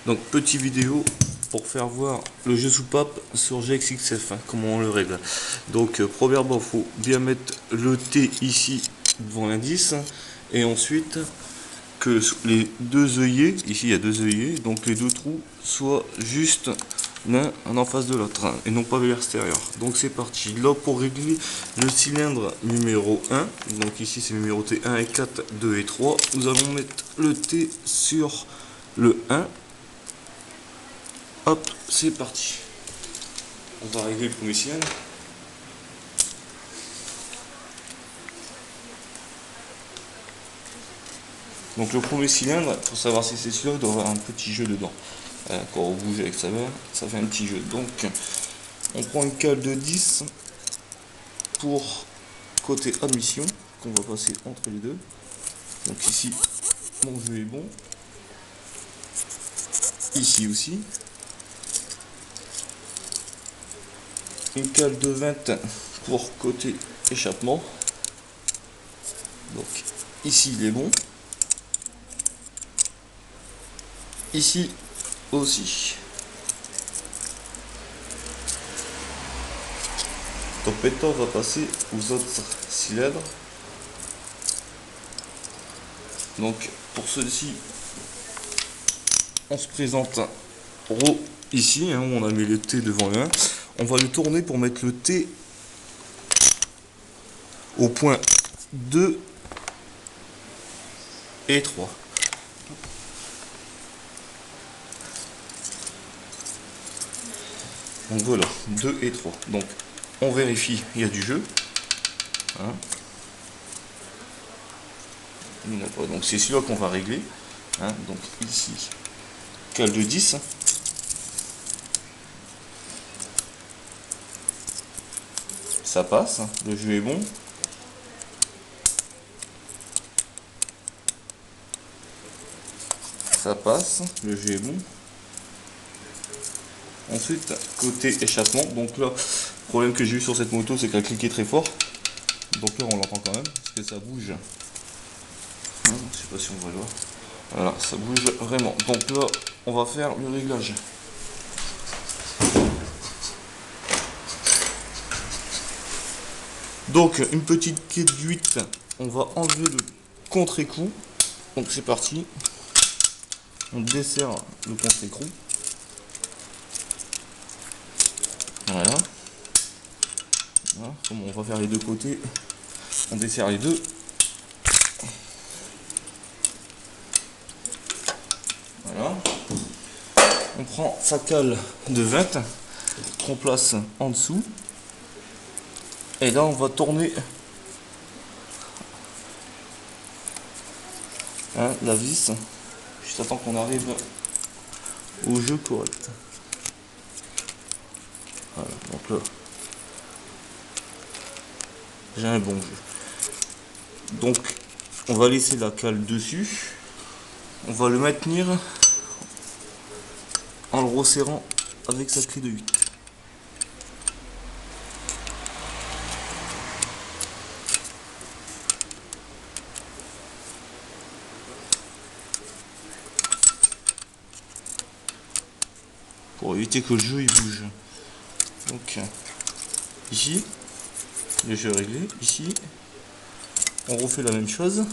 Donc petite vidéo pour faire voir le jeu soupape sur GXXF, hein, comment on le règle. Donc premièrement, il faut bien mettre le T ici devant l'indice, et ensuite que les deux œillets, ici il y a deux œillets, donc les deux trous soient juste l'un en face de l'autre, hein, et non pas vers l'extérieur. Donc c'est parti. Là, pour régler le cylindre numéro 1, donc ici c'est numéro T 1 et 4, 2 et 3, nous allons mettre le T sur le 1. Hop, c'est parti. On va régler le premier cylindre. Donc le premier cylindre, pour savoir si c'est celui-là, il doit avoir un petit jeu dedans. Quand on bouge avec sa main, ça fait un petit jeu. Donc on prend une cale de 10 pour côté admission, qu'on va passer entre les deux. Donc ici, mon jeu est bon. Ici aussi. Une cale de 20 pour côté échappement. Donc ici il est bon. Ici aussi. Donc maintenant on va passer aux autres cylindres. Donc pour ceux-ci, on se présente rond ici, hein, où on a mis le T devant le 1. On va le tourner pour mettre le T au point 2 et 3. Donc voilà, 2 et 3. Donc on vérifie, il y a du jeu. Hein. Donc c'est celui-là qu'on va régler. Hein. Donc ici, cale de 10. Ça passe, le jeu est bon. Ça passe, le jeu est bon. Ensuite, côté échappement, donc là, le problème que j'ai eu sur cette moto, c'est qu'elle cliquait très fort. Donc là, on l'entend quand même, parce que ça bouge. Je sais pas si on va le voir. Voilà, ça bouge vraiment. Donc là, on va faire le réglage. Donc, une petite quai de 8, on va enlever le contre-écrou. Donc c'est parti. On desserre le contre-écrou. Voilà. Voilà. Bon, on va faire les deux côtés. On desserre les deux. Voilà. On prend sa cale de 20 qu'on place en dessous. Et là, on va tourner la vis. Juste attends qu'on arrive au jeu correct. Voilà, donc là, j'ai un bon jeu. Donc, on va laisser la cale dessus. On va le maintenir en le resserrant avec sa clé de 8. Pour éviter que le jeu il bouge. Donc ici, le jeu est réglé. Ici, on refait la même chose.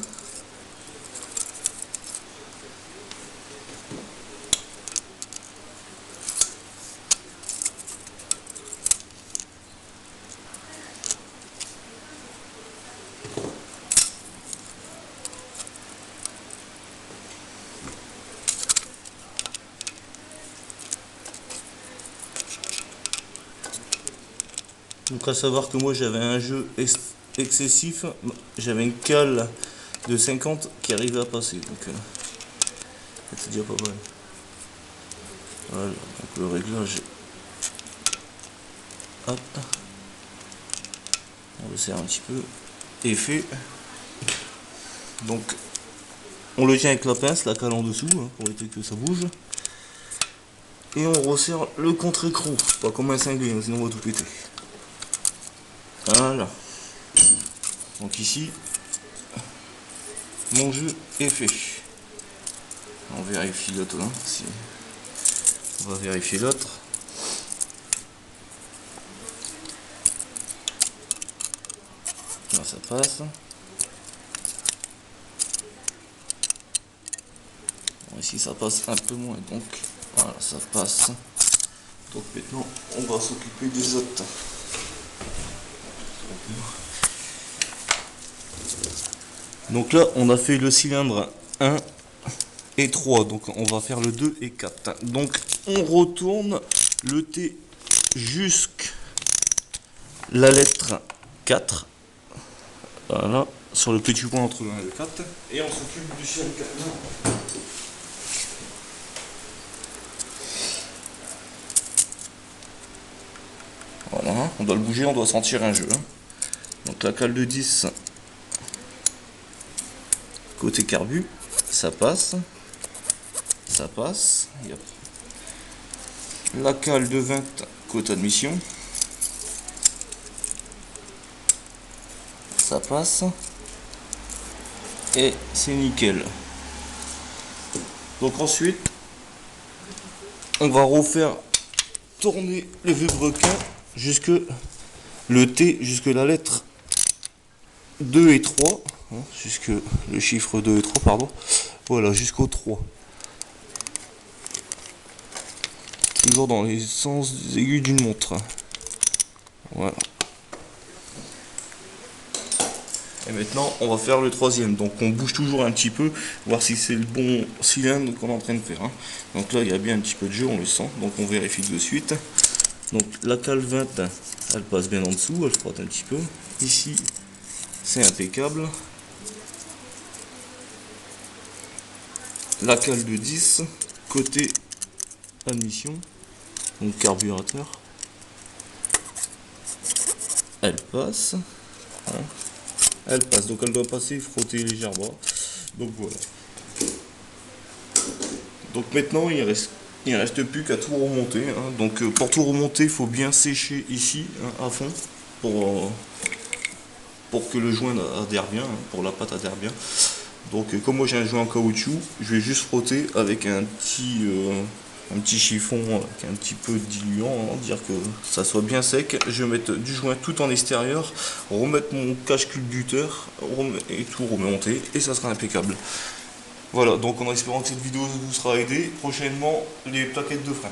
Donc à savoir que moi j'avais un jeu excessif, j'avais une cale de 50 qui arrivait à passer, donc c'est déjà pas mal. Voilà, donc le réglage, hop, on le serre un petit peu, et fait. Donc on le tient avec la pince, la cale en dessous, hein, pour éviter que ça bouge. Et on resserre le contre-écrou, pas comme un cinglé, hein, sinon on va tout péter. Voilà. Donc ici, mon jeu est fait. On vérifie l'autre là. Si... On va vérifier l'autre. Là, ça passe. Bon, ici ça passe un peu moins, donc voilà, ça passe. Donc maintenant on va s'occuper des autres. Donc là on a fait le cylindre 1 et 3, donc on va faire le 2 et 4. Donc on retourne le T jusqu'à la lettre 4. Voilà, sur le petit point entre le 1 et le 4. Et on s'occupe du ciel 4. Voilà, on doit le bouger, on doit sentir un jeu. Donc la cale de 10, côté carbu, ça passe. Ça passe. Yep. La cale de 20, côté admission. Ça passe. Et c'est nickel. Donc ensuite, on va refaire tourner les vilebrequins jusque le T, jusque la lettre 2 et 3, hein, jusque le chiffre 2 et 3, pardon. Voilà, jusqu'au 3. Toujours dans les sens des aiguilles d'une montre. Voilà. Et maintenant, on va faire le troisième. Donc on bouge toujours un petit peu, voir si c'est le bon cylindre qu'on est en train de faire. Hein. Donc là, il y a bien un petit peu de jeu, on le sent. Donc on vérifie de suite. Donc la cale 20, elle passe bien en dessous, elle frotte un petit peu. Ici, c'est impeccable. La cale de 10, côté admission, donc carburateur. Elle passe. Hein. Elle passe, donc elle doit passer, frotter légèrement. Donc voilà. Donc maintenant il reste plus qu'à tout remonter. Hein. Donc pour tout remonter, il faut bien sécher ici, hein, à fond, pour que le joint adhère bien, hein, pour la pâte adhère bien. Donc comme moi j'ai un joint en caoutchouc, je vais juste frotter avec un petit chiffon avec un petit peu de diluant, hein, dire que ça soit bien sec. Je vais mettre du joint tout en extérieur, remettre mon cache-culbuteur et tout remonter et ça sera impeccable. Voilà, donc en espérant que cette vidéo vous sera aidée, prochainement les plaquettes de frein.